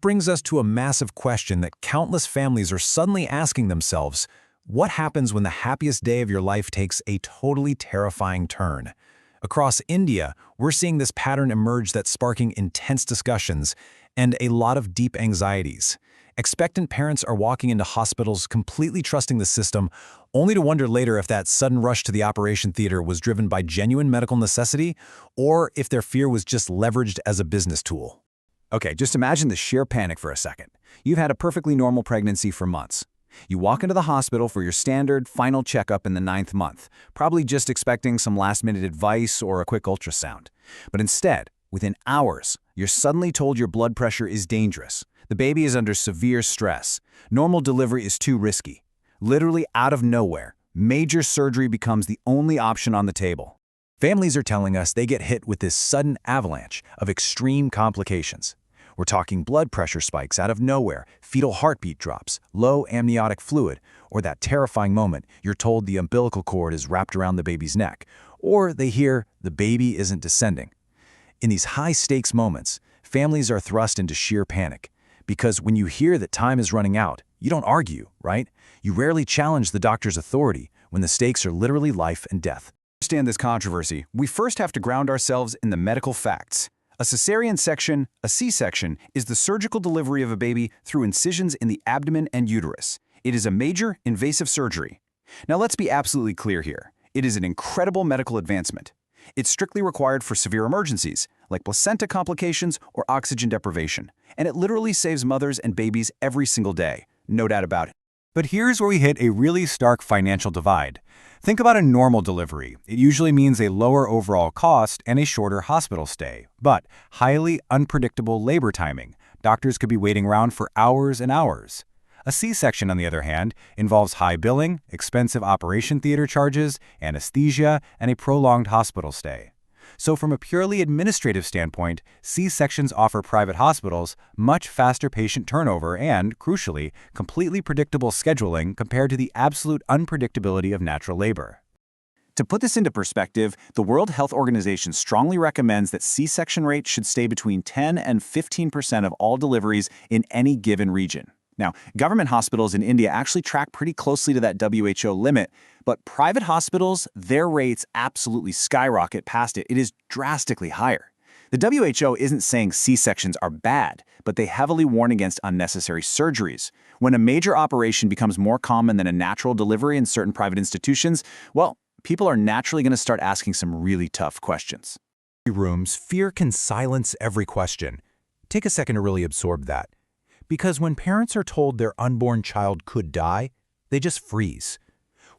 Brings us to a massive question that countless families are suddenly asking themselves: what happens when the happiest day of your life takes a totally terrifying turn? Across India, we're seeing this pattern emerge that's sparking intense discussions and a lot of deep anxieties. Expectant parents are walking into hospitals completely trusting the system, only to wonder later if that sudden rush to the operation theater was driven by genuine medical necessity or if their fear was just leveraged as a business tool. Okay, just imagine the sheer panic for a second. You've had a perfectly normal pregnancy for months. You walk into the hospital for your standard final checkup in the 9th month, probably just expecting some last-minute advice or a quick ultrasound. But instead, within hours, you're suddenly told your blood pressure is dangerous. The baby is under severe stress. Normal delivery is too risky. Literally out of nowhere, major surgery becomes the only option on the table. Families are telling us they get hit with this sudden avalanche of extreme complications. We're talking blood pressure spikes out of nowhere, fetal heartbeat drops, low amniotic fluid, or that terrifying moment you're told the umbilical cord is wrapped around the baby's neck, or they hear the baby isn't descending. In these high-stakes moments, families are thrust into sheer panic, because when you hear that time is running out, you don't argue, right? You rarely challenge the doctor's authority when the stakes are literally life and death. To understand this controversy, we first have to ground ourselves in the medical facts. A Caesarean section, a C-section, is the surgical delivery of a baby through incisions in the abdomen and uterus. It is a major, invasive surgery. Now let's be absolutely clear here. It is an incredible medical advancement. It's strictly required for severe emergencies, like placenta complications or oxygen deprivation, and it literally saves mothers and babies every single day, no doubt about it. But here's where we hit a really stark financial divide. Think about a normal delivery. It usually means a lower overall cost and a shorter hospital stay, but highly unpredictable labor timing. Doctors could be waiting around for hours and hours. A C-section, on the other hand, involves high billing, expensive operation theater charges, anesthesia, and a prolonged hospital stay. So from a purely administrative standpoint, C-sections offer private hospitals much faster patient turnover and, crucially, completely predictable scheduling compared to the absolute unpredictability of natural labor. To put this into perspective, the World Health Organization strongly recommends that C-section rates should stay between 10 and 15% of all deliveries in any given region. Now, government hospitals in India actually track pretty closely to that WHO limit, but private hospitals, their rates absolutely skyrocket past it. It is drastically higher. The WHO isn't saying C-sections are bad, but they heavily warn against unnecessary surgeries. When a major operation becomes more common than a natural delivery in certain private institutions, well, people are naturally going to start asking some really tough questions. Rooms, fear can silence every question. Take a second to really absorb that. Because when parents are told their unborn child could die, they just freeze.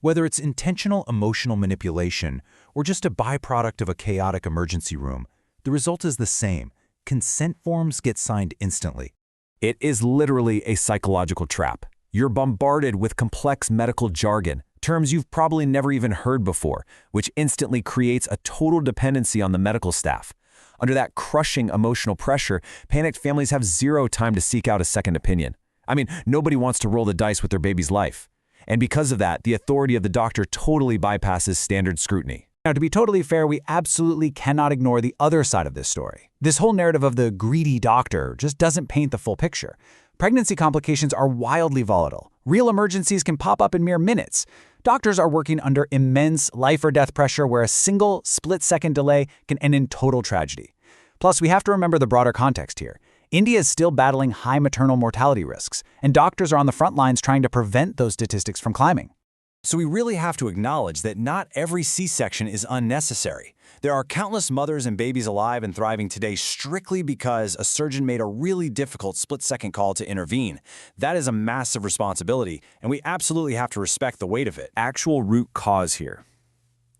Whether it's intentional emotional manipulation or just a byproduct of a chaotic emergency room, the result is the same. Consent forms get signed instantly. It is literally a psychological trap. You're bombarded with complex medical jargon, terms you've probably never even heard before, which instantly creates a total dependency on the medical staff. Under that crushing emotional pressure, panicked families have zero time to seek out a second opinion. I mean, nobody wants to roll the dice with their baby's life. And because of that, the authority of the doctor totally bypasses standard scrutiny. Now, to be totally fair, we absolutely cannot ignore the other side of this story. This whole narrative of the greedy doctor just doesn't paint the full picture. Pregnancy complications are wildly volatile. Real emergencies can pop up in mere minutes. Doctors are working under immense life-or-death pressure where a single split-second delay can end in total tragedy. Plus, we have to remember the broader context here. India is still battling high maternal mortality risks, and doctors are on the front lines trying to prevent those statistics from climbing. So we really have to acknowledge that not every C-section is unnecessary. There are countless mothers and babies alive and thriving today strictly because a surgeon made a really difficult split-second call to intervene. That is a massive responsibility, and we absolutely have to respect the weight of it. Actual root cause here.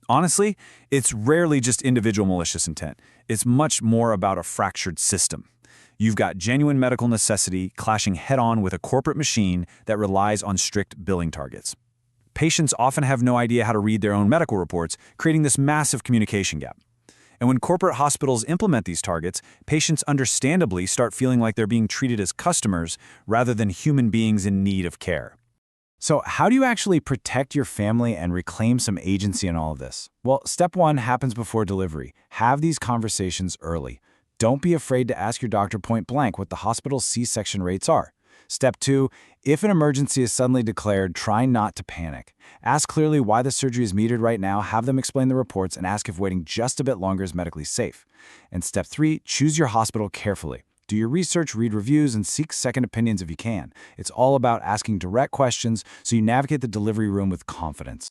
Honestly, it's rarely just individual malicious intent. It's much more about a fractured system. You've got genuine medical necessity clashing head-on with a corporate machine that relies on strict billing targets. Patients often have no idea how to read their own medical reports, creating this massive communication gap. And when corporate hospitals implement these targets, patients understandably start feeling like they're being treated as customers rather than human beings in need of care. So how do you actually protect your family and reclaim some agency in all of this? Well, step one happens before delivery. Have these conversations early. Don't be afraid to ask your doctor point blank what the hospital's C-section rates are. Step 2, if an emergency is suddenly declared, try not to panic. Ask clearly why the surgery is metered right now, have them explain the reports, and ask if waiting just a bit longer is medically safe. And step 3, choose your hospital carefully. Do your research, read reviews, and seek second opinions if you can. It's all about asking direct questions so you navigate the delivery room with confidence.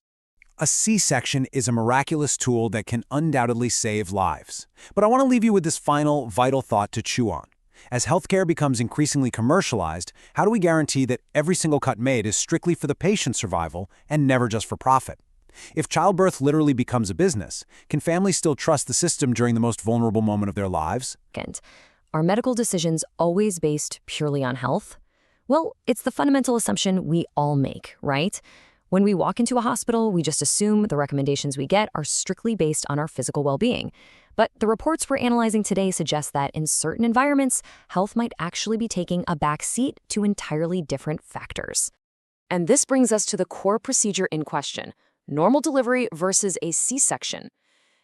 A C-section is a miraculous tool that can undoubtedly save lives. But I want to leave you with this final, vital thought to chew on. As healthcare becomes increasingly commercialized, how do we guarantee that every single cut made is strictly for the patient's survival and never just for profit? If childbirth literally becomes a business, can families still trust the system during the most vulnerable moment of their lives? Are medical decisions always based purely on health? Well, it's the fundamental assumption we all make, right? When we walk into a hospital, we just assume the recommendations we get are strictly based on our physical well-being. But the reports we're analyzing today suggest that in certain environments, health might actually be taking a back seat to entirely different factors. And this brings us to the core procedure in question: normal delivery versus a C-section.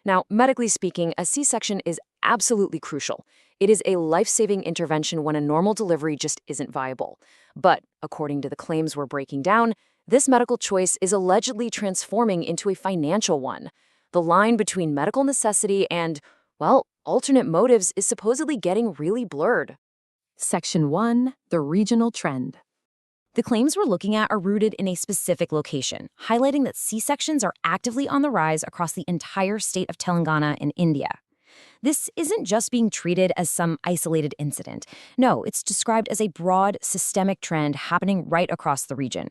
Now, medically speaking, a C-section is absolutely crucial. It is a life-saving intervention when a normal delivery just isn't viable. But according to the claims we're breaking down, this medical choice is allegedly transforming into a financial one. The line between medical necessity and, well, alternate motives is supposedly getting really blurred. Section 1, the regional trend. The claims we're looking at are rooted in a specific location, highlighting that C-sections are actively on the rise across the entire state of Telangana in India. This isn't just being treated as some isolated incident. No, it's described as a broad, systemic trend happening right across the region.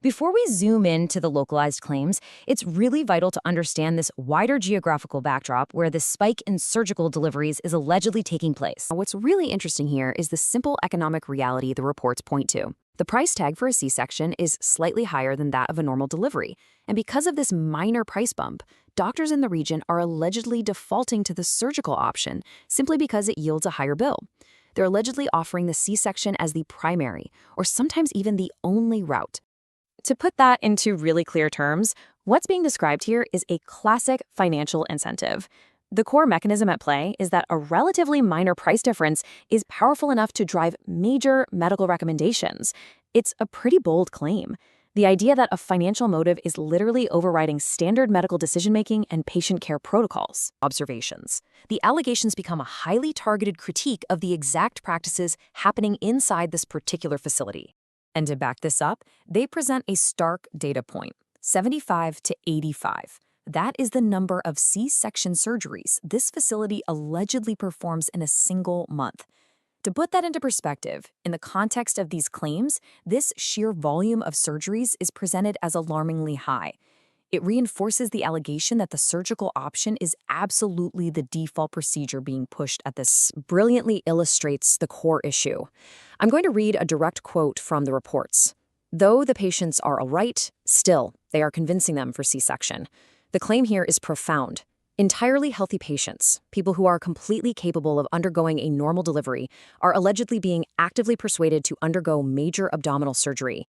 Before we zoom in to the localized claims, it's really vital to understand this wider geographical backdrop where the spike in surgical deliveries is allegedly taking place. What's really interesting here is the simple economic reality the reports point to. The price tag for a C-section is slightly higher than that of a normal delivery, and because of this minor price bump, doctors in the region are allegedly defaulting to the surgical option simply because it yields a higher bill. They're allegedly offering the C-section as the primary, or sometimes even the only route. To put that into really clear terms, what's being described here is a classic financial incentive. The core mechanism at play is that a relatively minor price difference is powerful enough to drive major medical recommendations. It's a pretty bold claim. The idea that a financial motive is literally overriding standard medical decision-making and patient care protocols. Observations. The allegations become a highly targeted critique of the exact practices happening inside this particular facility. And to back this up, they present a stark data point: 75 to 85. That is the number of C-section surgeries this facility allegedly performs in a single month. To put that into perspective, in the context of these claims, this sheer volume of surgeries is presented as alarmingly high. It reinforces the allegation that the surgical option is absolutely the default procedure being pushed at this. Brilliantly illustrates the core issue. I'm going to read a direct quote from the reports. Though the patients are all right, still, they are convincing them for C-section. The claim here is profound. Entirely healthy patients, people who are completely capable of undergoing a normal delivery, are allegedly being actively persuaded to undergo major abdominal surgery.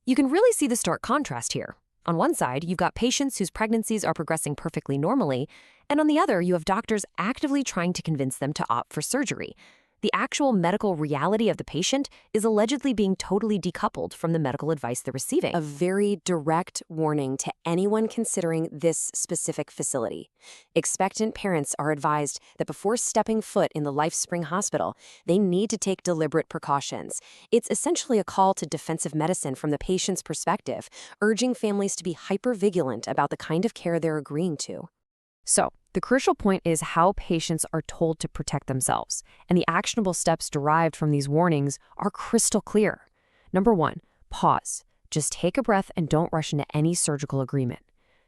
You can really see the stark contrast here. On one side, you've got patients whose pregnancies are progressing perfectly normally, and on the other, you have doctors actively trying to convince them to opt for surgery. The actual medical reality of the patient is allegedly being totally decoupled from the medical advice they're receiving. A very direct warning to anyone considering this specific facility. Expectant parents are advised that before stepping foot in the LifeSpring Hospital, they need to take deliberate precautions. It's essentially a call to defensive medicine from the patient's perspective, urging families to be hyper-vigilant about the kind of care they're agreeing to. So, the crucial point is how patients are told to protect themselves, and the actionable steps derived from these warnings are crystal clear. Number 1, pause. Just take a breath and don't rush into any surgical agreement.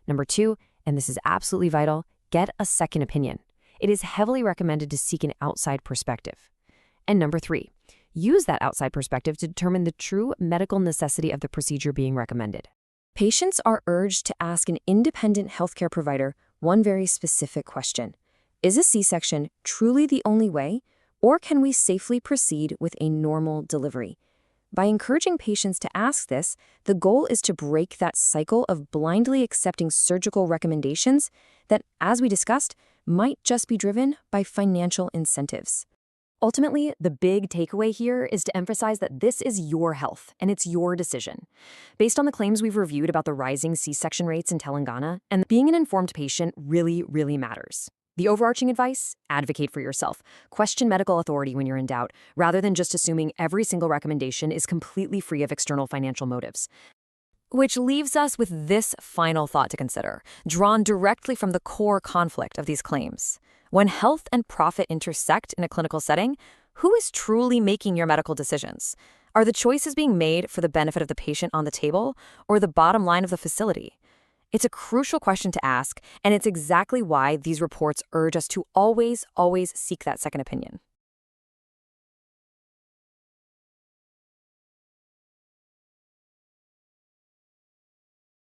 Number 2, and this is absolutely vital, get a second opinion. It is heavily recommended to seek an outside perspective. And number 3, use that outside perspective to determine the true medical necessity of the procedure being recommended. Patients are urged to ask an independent healthcare provider one very specific question. Is a C-section truly the only way, or can we safely proceed with a normal delivery? By encouraging patients to ask this, the goal is to break that cycle of blindly accepting surgical recommendations that, as we discussed, might just be driven by financial incentives. Ultimately, the big takeaway here is to emphasize that this is your health and it's your decision. Based on the claims we've reviewed about the rising C-section rates in Telangana, and being an informed patient really, really matters. The overarching advice? Advocate for yourself. Question medical authority when you're in doubt, rather than just assuming every single recommendation is completely free of external financial motives. Which leaves us with this final thought to consider, drawn directly from the core conflict of these claims. When health and profit intersect in a clinical setting, who is truly making your medical decisions? Are the choices being made for the benefit of the patient on the table, or the bottom line of the facility? It's a crucial question to ask, and it's exactly why these reports urge us to always, always seek that second opinion.